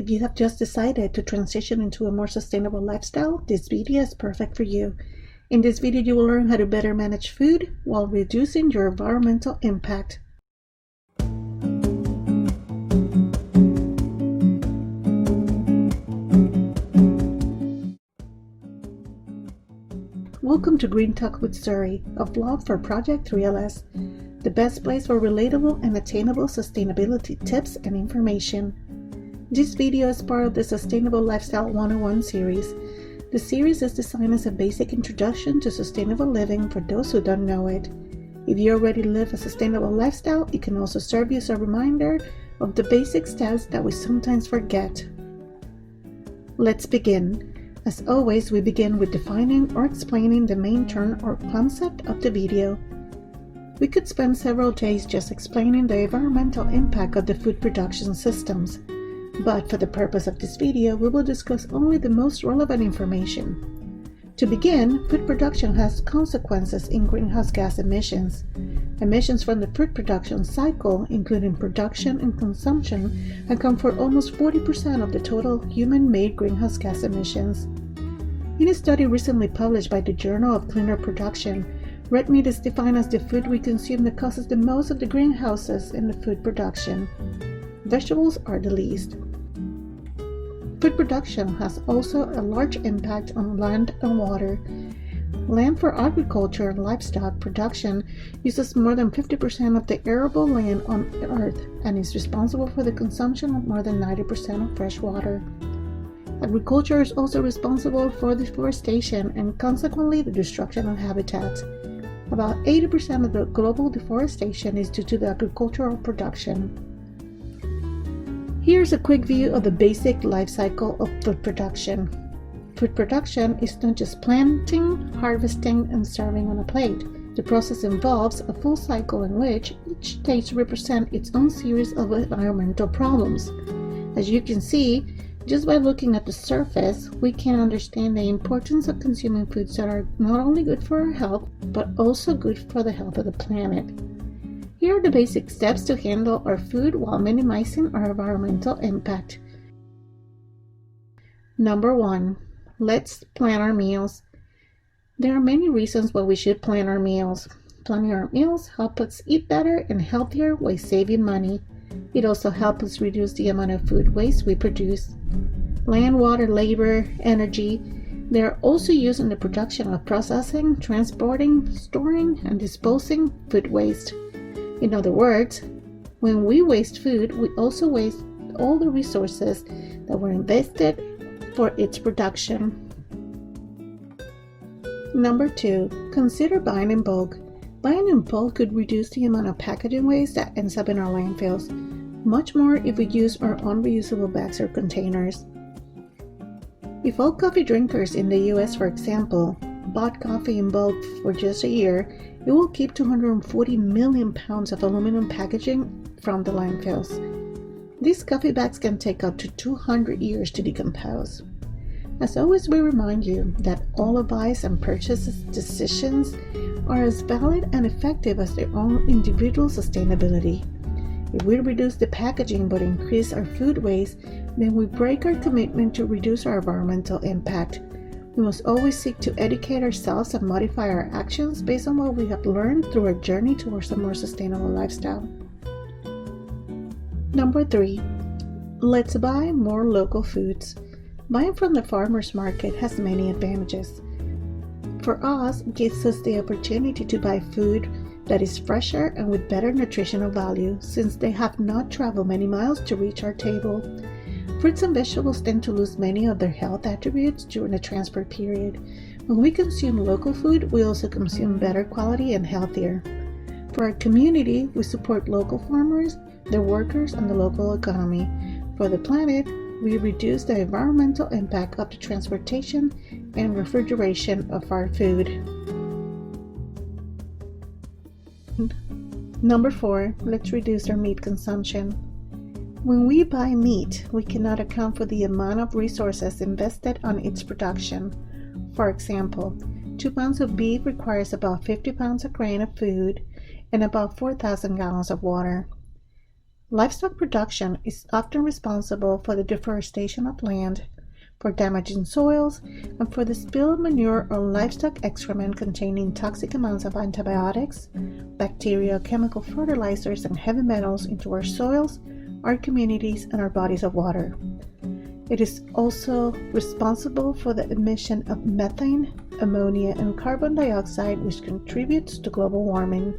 If you have just decided to transition into a more sustainable lifestyle, this video is perfect for you. In this video, you will learn how to better manage food while reducing your environmental impact. Welcome to Green Talk with Sori, a vlog for Project 3LS, the best place for relatable and attainable sustainability tips and information. This video is part of the Sustainable Lifestyle 101 series. The series is designed as a basic introduction to sustainable living for those who don't know it. If you already live a sustainable lifestyle, it can also serve you as a reminder of the basic steps that we sometimes forget. Let's begin. As always, we begin with defining or explaining the main term or concept of the video. We could spend several days just explaining the environmental impact of the food production systems, but for the purpose of this video, we will discuss only the most relevant information. To begin, food production has consequences in greenhouse gas emissions. Emissions from the food production cycle, including production and consumption, account for almost 40% of the total human-made greenhouse gas emissions. In a study recently published by the Journal of Cleaner Production, red meat is defined as the food we consume that causes the most of the greenhouses in the food production. Vegetables are the least. Food production has also a large impact on land and water. Land for agriculture and livestock production uses more than 50% of the arable land on Earth and is responsible for the consumption of more than 90% of fresh water. Agriculture is also responsible for deforestation and consequently the destruction of habitats. About 80% of the global deforestation is due to the agricultural production. Here's a quick view of the basic life cycle of food production. Food production is not just planting, harvesting, and serving on a plate. The process involves a full cycle in which each stage represents its own series of environmental problems. As you can see, just by looking at the surface, we can understand the importance of consuming foods that are not only good for our health, but also good for the health of the planet. Here are the basic steps to handle our food while minimizing our environmental impact. Number 1. Let's plan our meals. There are many reasons why we should plan our meals. Planning our meals helps us eat better and healthier while saving money. It also helps us reduce the amount of food waste we produce. Land, water, labor, energy. They are also used in the production of processing, transporting, storing, and disposing food waste. In other words, when we waste food, we also waste all the resources that were invested for its production. Number 2. Consider buying in bulk. Buying in bulk could reduce the amount of packaging waste that ends up in our landfills, much more if we use our own reusable bags or containers. If all coffee drinkers in the US, for example, bought coffee in bulk for just a year, it will keep 240 million pounds of aluminum packaging from the landfills. These coffee bags can take up to 200 years to decompose. As always, we remind you that all advice and purchase decisions are as valid and effective as their own individual sustainability. If we reduce the packaging but increase our food waste, then we break our commitment to reduce our environmental impact. We must always seek to educate ourselves and modify our actions based on what we have learned through our journey towards a more sustainable lifestyle. Number 3. Let's buy more local foods. Buying from the farmers market has many advantages. For us, it gives us the opportunity to buy food that is fresher and with better nutritional value, since they have not traveled many miles to reach our table. Fruits and vegetables tend to lose many of their health attributes during the transport period. When we consume local food, we also consume better quality and healthier. For our community, we support local farmers, their workers, and the local economy. For the planet, we reduce the environmental impact of the transportation and refrigeration of our food. Number 4, let's reduce our meat consumption. When we buy meat, we cannot account for the amount of resources invested on its production. For example, 2 pounds of beef requires about 50 pounds of grain of food and about 4,000 gallons of water. Livestock production is often responsible for the deforestation of land, for damaging soils, and for the spill of manure or livestock excrement containing toxic amounts of antibiotics, bacteria, chemical fertilizers, and heavy metals into our soils, our communities, and our bodies of water. It is also responsible for the emission of methane, ammonia, and carbon dioxide, which contributes to global warming.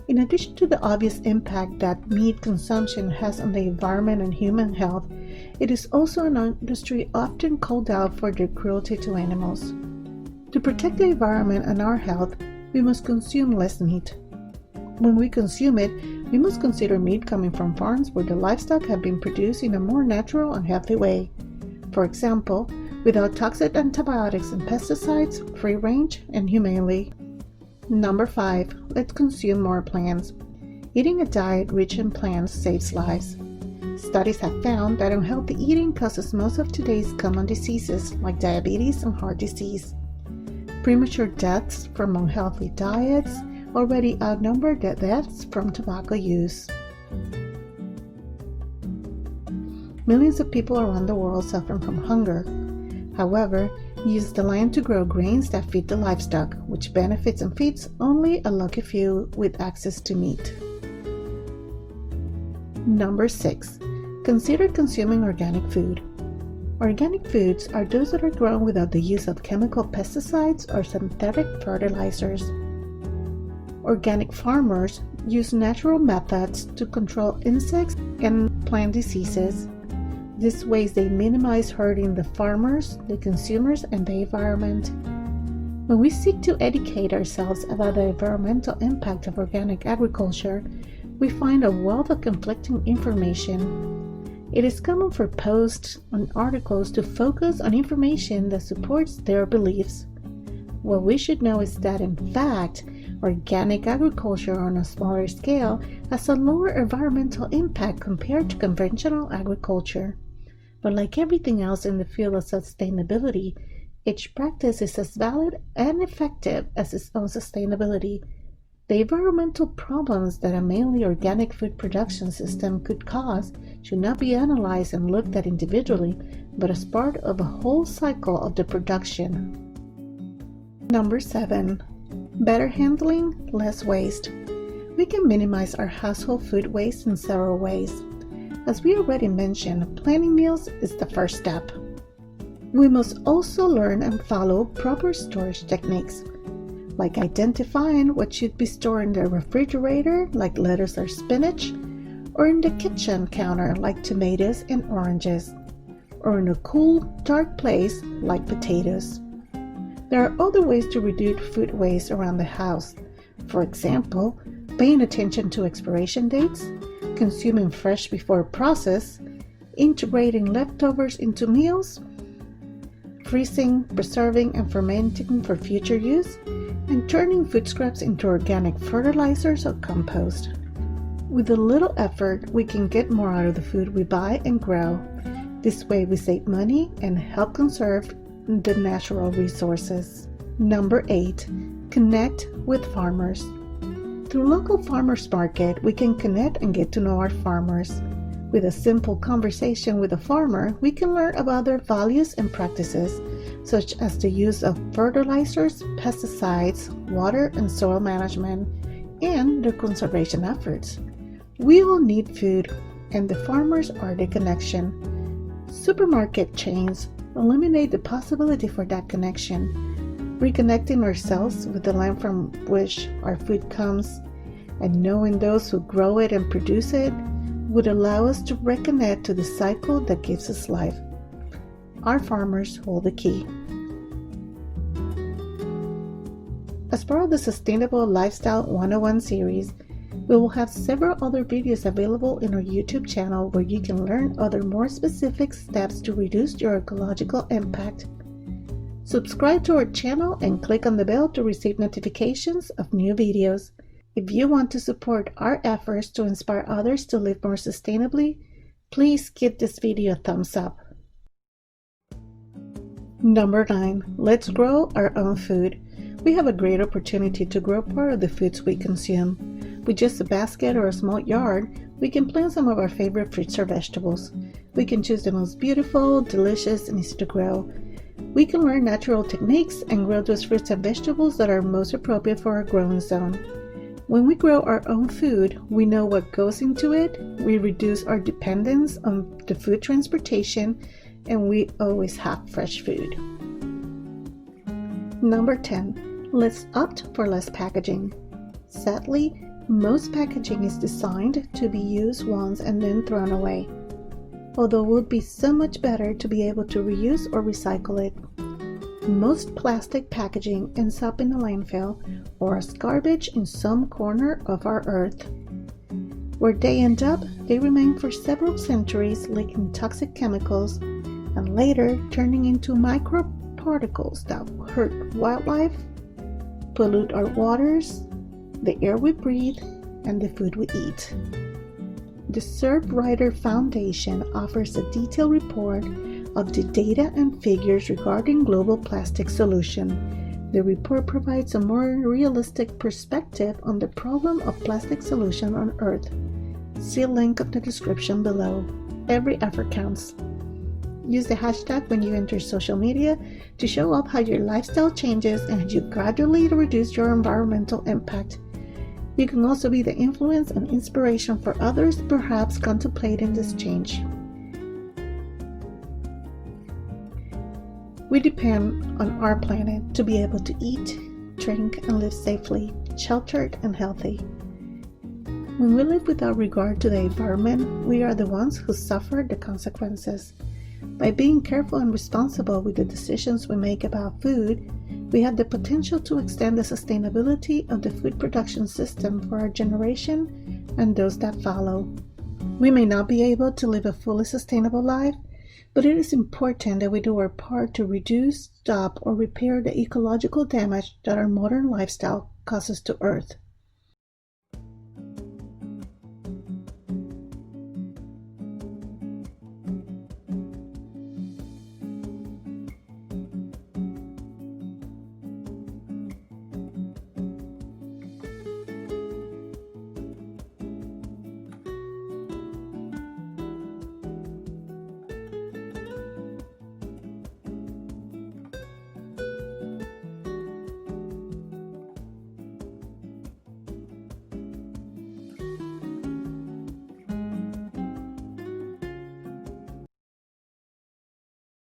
In addition to the obvious impact that meat consumption has on the environment and human health, it is also an industry often called out for their cruelty to animals. To protect the environment and our health, we must consume less meat. When we consume it, we must consider meat coming from farms where the livestock have been produced in a more natural and healthy way. For example, without toxic antibiotics and pesticides, free range, and humanely. Number 5. Let's consume more plants. Eating a diet rich in plants saves lives. Studies have found that unhealthy eating causes most of today's common diseases like diabetes and heart disease. Premature deaths from unhealthy diets already outnumber the deaths from tobacco use. Millions of people around the world suffer from hunger. However, use the land to grow grains that feed the livestock, which benefits and feeds only a lucky few with access to meat. Number 6. Consider consuming organic food. Organic foods are those that are grown without the use of chemical pesticides or synthetic fertilizers. Organic farmers use natural methods to control insects and plant diseases. These ways they minimize hurting the farmers, the consumers, and the environment. When we seek to educate ourselves about the environmental impact of organic agriculture, we find a wealth of conflicting information. It is common for posts and articles to focus on information that supports their beliefs. What we should know is that, in fact, organic agriculture on a smaller scale has a lower environmental impact compared to conventional agriculture. But like everything else in the field of sustainability, each practice is as valid and effective as its own sustainability. The environmental problems that a mainly organic food production system could cause should not be analyzed and looked at individually, but as part of a whole cycle of the production. Number 7. Better handling, less waste. We can minimize our household food waste in several ways. As we already mentioned, planning meals is the first step. We must also learn and follow proper storage techniques, like identifying what should be stored in the refrigerator, like lettuce or spinach, or in the kitchen counter, like tomatoes and oranges, or in a cool, dark place, like potatoes. There are other ways to reduce food waste around the house. For example, paying attention to expiration dates, consuming fresh before processed, integrating leftovers into meals, freezing, preserving, and fermenting for future use, and turning food scraps into organic fertilizers or compost. With a little effort, we can get more out of the food we buy and grow. This way we save money and help conserve the natural resources. Number 8. Connect with farmers. Through local farmers market, we can connect and get to know our farmers. With a simple conversation with a farmer, we can learn about their values and practices, such as the use of fertilizers, pesticides, water and soil management, and their conservation efforts. We all need food, and the farmers are the connection. Supermarket chains eliminate the possibility for that connection. Reconnecting ourselves with the land from which our food comes and knowing those who grow it and produce it would allow us to reconnect to the cycle that gives us life. Our farmers hold the key. As part of the Sustainable Lifestyle 101 series, we will have several other videos available in our YouTube channel where you can learn other more specific steps to reduce your ecological impact. Subscribe to our channel and click on the bell to receive notifications of new videos. If you want to support our efforts to inspire others to live more sustainably, please give this video a thumbs up. Number 9. Let's grow our own food. We have a great opportunity to grow part of the foods we consume. With just a basket or a small yard, We can plant some of our favorite fruits or vegetables. We can choose the most beautiful, delicious, and easy to grow. We can learn natural techniques and grow those fruits and vegetables that are most appropriate for our growing zone. When we grow our own food, we know what goes into it, we reduce our dependence on the food transportation, and we always have fresh food. Number 10. Let's opt for less packaging. Sadly, most packaging is designed to be used once and then thrown away, although it would be so much better to be able to reuse or recycle it. Most plastic packaging ends up in a landfill or as garbage in some corner of our earth. Where they end up, they remain for several centuries leaking toxic chemicals and later turning into microparticles that hurt wildlife, pollute our waters, the air we breathe, and the food we eat. The Surfrider Foundation offers a detailed report of the data and figures regarding global plastic solution. The report provides a more realistic perspective on the problem of plastic solution on Earth. See a link in the description below. Every effort counts. Use the hashtag when you enter social media to show up how your lifestyle changes and you gradually reduce your environmental impact. You can also be the influence and inspiration for others perhaps contemplating this change. We depend on our planet to be able to eat, drink, and live safely, sheltered, and healthy. When we live without regard to the environment, we are the ones who suffer the consequences. By being careful and responsible with the decisions we make about food, we have the potential to extend the sustainability of the food production system for our generation and those that follow. We may not be able to live a fully sustainable life, but it is important that we do our part to reduce, stop, or repair the ecological damage that our modern lifestyle causes to Earth.